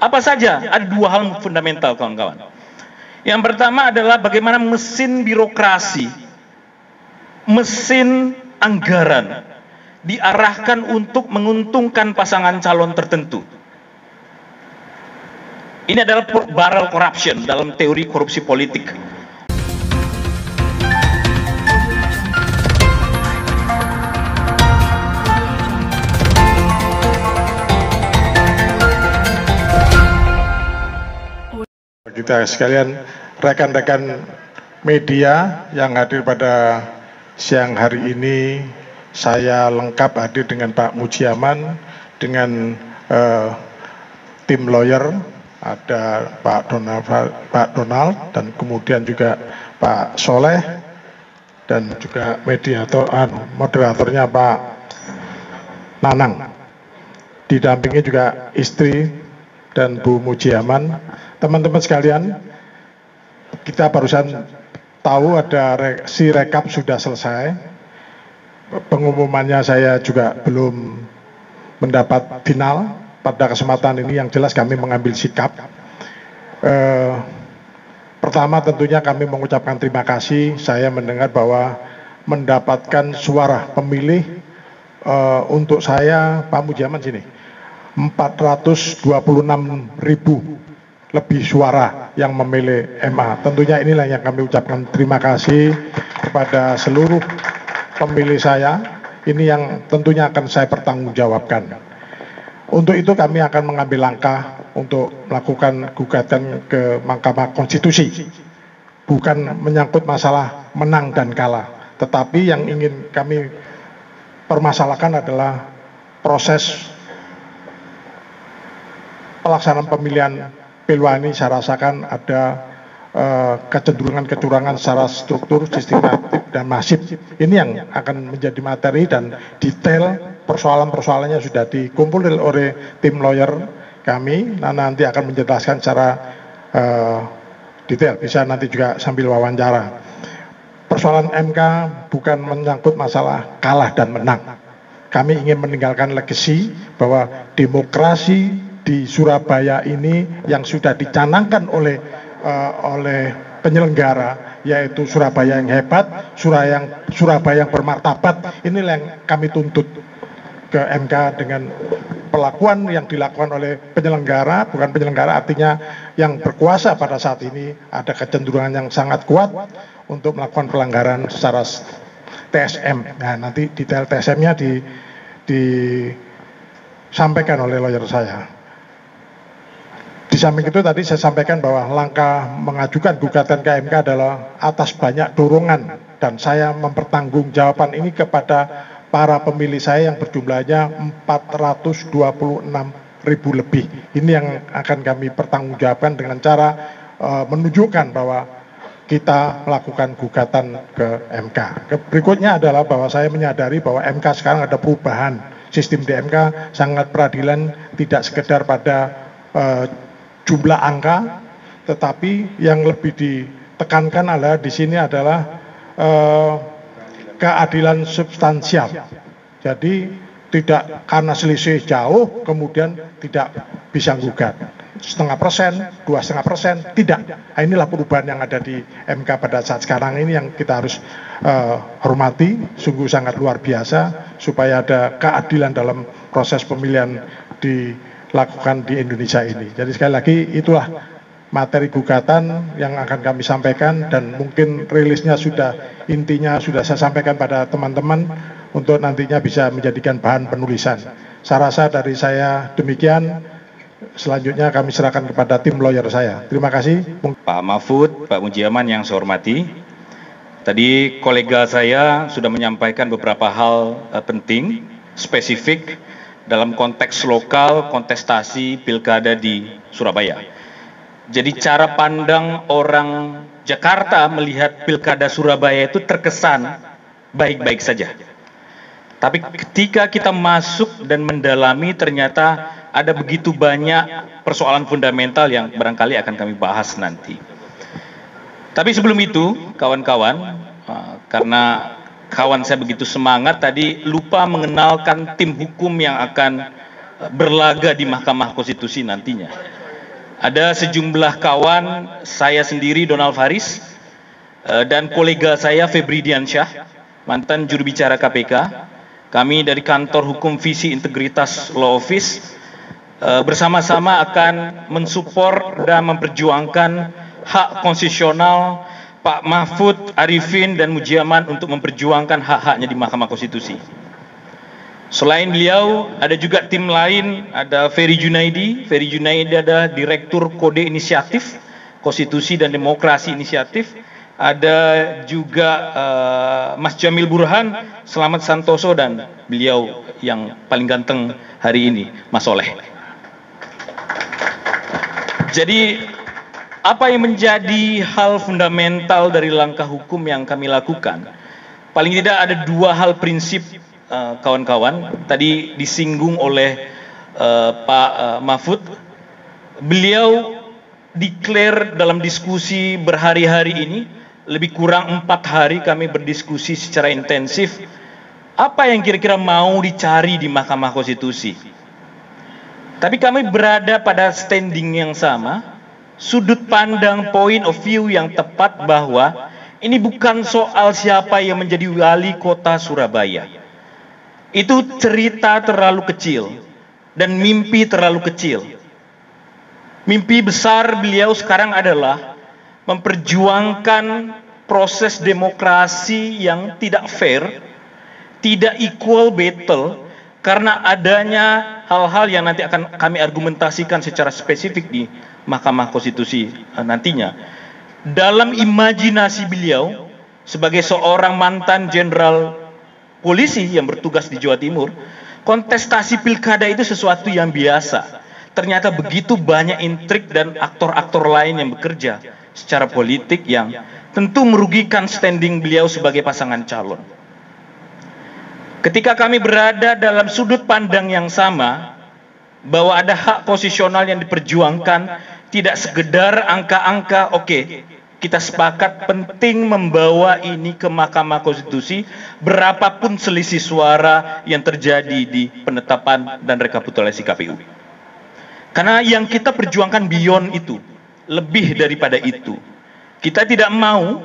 Apa saja? Ada dua hal fundamental, kawan-kawan. Yang pertama adalah bagaimana mesin birokrasi, mesin anggaran diarahkan untuk menguntungkan pasangan calon tertentu. Ini adalah barrel corruption dalam teori korupsi politik. Kita sekalian, rekan-rekan media yang hadir pada siang hari ini, saya lengkap hadir dengan Pak Mujiaman, dengan tim lawyer, ada Pak Donald, dan kemudian juga Pak Soleh, dan juga moderatornya Pak Nanang. Didampingi juga istri dan Bu Mujiaman. Teman-teman sekalian, kita barusan tahu ada rekap sudah selesai. Pengumumannya saya juga belum mendapat final. Pada kesempatan ini yang jelas kami mengambil sikap. Pertama tentunya kami mengucapkan terima kasih. Saya mendengar bahwa mendapatkan suara pemilih untuk saya, Pak Mujiaman sini, 426.000 lebih suara yang memilih MA. Tentunya inilah yang kami ucapkan terima kasih kepada seluruh pemilih saya. Ini yang tentunya akan saya pertanggungjawabkan. Untuk itu kami akan mengambil langkah untuk melakukan gugatan ke Mahkamah Konstitusi. Bukan menyangkut masalah menang dan kalah, tetapi yang ingin kami permasalahkan adalah proses pelaksanaan pemilihan Pilwani. Saya rasakan ada kecenderungan kecurangan secara struktur, sistematik, dan masif. Ini yang akan menjadi materi dan detail persoalan-persoalannya sudah dikumpul oleh tim lawyer kami. Nah, nanti akan menjelaskan secara detail, bisa nanti juga sambil wawancara. Persoalan MK bukan menyangkut masalah kalah dan menang. Kami ingin meninggalkan legacy bahwa demokrasi di Surabaya ini yang sudah dicanangkan oleh penyelenggara, yaitu Surabaya yang hebat, Surabaya yang bermartabat. Inilah yang kami tuntut ke MK dengan perlakuan yang dilakukan oleh penyelenggara. Bukan penyelenggara, artinya yang berkuasa pada saat ini ada kecenderungan yang sangat kuat untuk melakukan pelanggaran secara TSM. Nah, nanti detail TSM-nya disampaikan oleh lawyer saya. Di samping itu tadi saya sampaikan bahwa langkah mengajukan gugatan ke MK adalah atas banyak dorongan, dan saya mempertanggungjawabkan ini kepada para pemilih saya yang berjumlahnya 426.000 lebih. Ini yang akan kami pertanggungjawabkan dengan cara menunjukkan bahwa kita melakukan gugatan ke MK. Berikutnya adalah bahwa saya menyadari bahwa MK sekarang ada perubahan. Sistem di MK sangat peradilan, tidak sekedar pada jumlah angka, tetapi yang lebih ditekankan adalah di sini adalah keadilan substansial. Jadi tidak karena selisih jauh kemudian tidak bisa gugat. 0,5%, 2,5%, tidak. Nah, inilah perubahan yang ada di MK pada saat sekarang ini yang kita harus hormati, sungguh sangat luar biasa supaya ada keadilan dalam proses pemilihan dilakukan di Indonesia ini. Jadi sekali lagi itulah materi gugatan yang akan kami sampaikan, dan mungkin rilisnya intinya sudah saya sampaikan pada teman-teman untuk nantinya bisa menjadikan bahan penulisan. Saya rasa dari saya demikian. Selanjutnya kami serahkan kepada tim lawyer saya. Terima kasih. Pak Mahfud, Pak Mujiaman yang saya hormati. Tadi kolega saya sudah menyampaikan beberapa hal penting, spesifik dalam konteks lokal kontestasi pilkada di Surabaya. Jadi cara pandang orang Jakarta melihat pilkada Surabaya itu terkesan baik-baik saja. Tapi ketika kita masuk dan mendalami, ternyata ada begitu banyak persoalan fundamental yang barangkali akan kami bahas nanti. Tapi sebelum itu, kawan-kawan, karena kawan saya begitu semangat tadi lupa mengenalkan tim hukum yang akan berlaga di Mahkamah Konstitusi nantinya. Ada sejumlah kawan saya sendiri, Donald Faris, dan kolega saya Febri Diansyah, mantan juru bicara KPK. Kami dari Kantor Hukum Visi Integritas Law Office bersama-sama akan mensupport dan memperjuangkan hak konstitusional Pak Mahfud, Arifin, dan Mujiaman untuk memperjuangkan hak-haknya di Mahkamah Konstitusi. Selain beliau, ada juga tim lain, ada Ferry Junaidi. Ferry Junaidi adalah Direktur Kode Inisiatif, Konstitusi dan Demokrasi Inisiatif. Ada juga Mas Jamil Burhan, Selamat Santoso, dan beliau yang paling ganteng hari ini, Mas Soleh. Jadi, apa yang menjadi hal fundamental dari langkah hukum yang kami lakukan? Paling tidak ada dua hal prinsip, kawan-kawan. Tadi disinggung oleh Pak Mahfud. Beliau declare dalam diskusi berhari-hari ini, lebih kurang 4 hari kami berdiskusi secara intensif, apa yang kira-kira mau dicari di Mahkamah Konstitusi. Tapi kami berada pada standing yang sama, sudut pandang point of view yang tepat bahwa ini bukan soal siapa yang menjadi wali kota Surabaya. Itu cerita terlalu kecil dan mimpi terlalu kecil. Mimpi besar beliau sekarang adalah memperjuangkan proses demokrasi yang tidak fair, tidak equal battle, karena adanya hal-hal yang nanti akan kami argumentasikan secara spesifik di Mahkamah Konstitusi nantinya. Dalam imajinasi beliau sebagai seorang mantan jenderal polisi yang bertugas di Jawa Timur, kontestasi pilkada itu sesuatu yang biasa. Ternyata begitu banyak intrik dan aktor-aktor lain yang bekerja secara politik yang tentu merugikan standing beliau sebagai pasangan calon. Ketika kami berada dalam sudut pandang yang sama, bahwa ada hak konstitusional yang diperjuangkan, tidak sekedar angka-angka, oke, kita sepakat penting membawa ini ke Mahkamah Konstitusi, berapapun selisih suara yang terjadi di penetapan dan rekapitulasi KPU. Karena yang kita perjuangkan beyond itu, lebih daripada itu. Kita tidak mau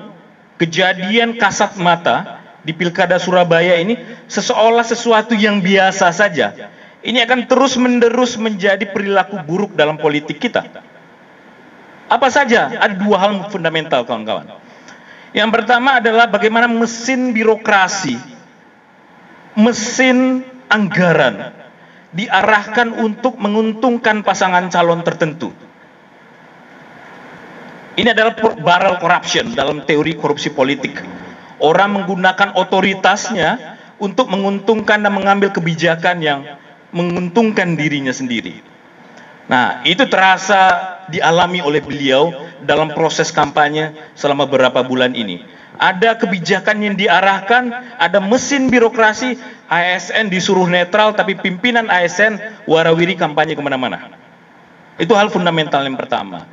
kejadian kasat mata di Pilkada Surabaya ini seolah sesuatu yang biasa saja. Ini akan terus-menerus menjadi perilaku buruk dalam politik kita. Apa saja? Ada dua hal fundamental, kawan-kawan. Yang pertama adalah bagaimana mesin birokrasi, mesin anggaran diarahkan untuk menguntungkan pasangan calon tertentu. Ini adalah barrel corruption dalam teori korupsi politik. Orang menggunakan otoritasnya untuk menguntungkan dan mengambil kebijakan yang menguntungkan dirinya sendiri. Nah, itu terasa dialami oleh beliau dalam proses kampanye selama beberapa bulan ini. Ada kebijakan yang diarahkan, ada mesin birokrasi, ASN disuruh netral, tapi pimpinan ASN warawiri kampanye kemana-mana. Itu hal fundamental yang pertama.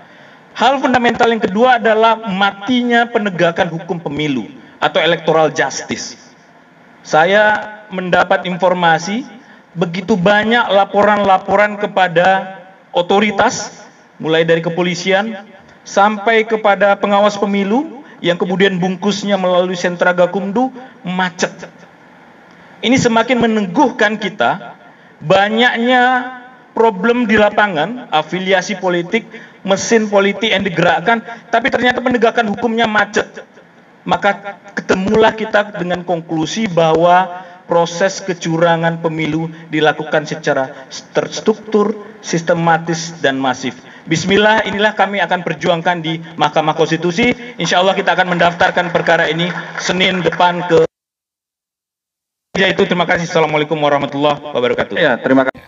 Hal fundamental yang kedua adalah matinya penegakan hukum pemilu atau electoral justice. Saya mendapat informasi begitu banyak laporan-laporan kepada otoritas, mulai dari kepolisian sampai kepada pengawas pemilu yang kemudian bungkusnya melalui sentra Gakumdu macet. Ini semakin meneguhkan kita banyaknya problem di lapangan, afiliasi politik, mesin politik yang digerakkan, tapi ternyata penegakan hukumnya macet. Maka ketemulah kita dengan konklusi bahwa proses kecurangan pemilu dilakukan secara terstruktur, sistematis, dan masif. Bismillah, inilah kami akan perjuangkan di Mahkamah Konstitusi. Insya Allah kita akan mendaftarkan perkara ini Senin depan ke... Terima kasih. Assalamualaikum warahmatullahi wabarakatuh. Ya, terima kasih.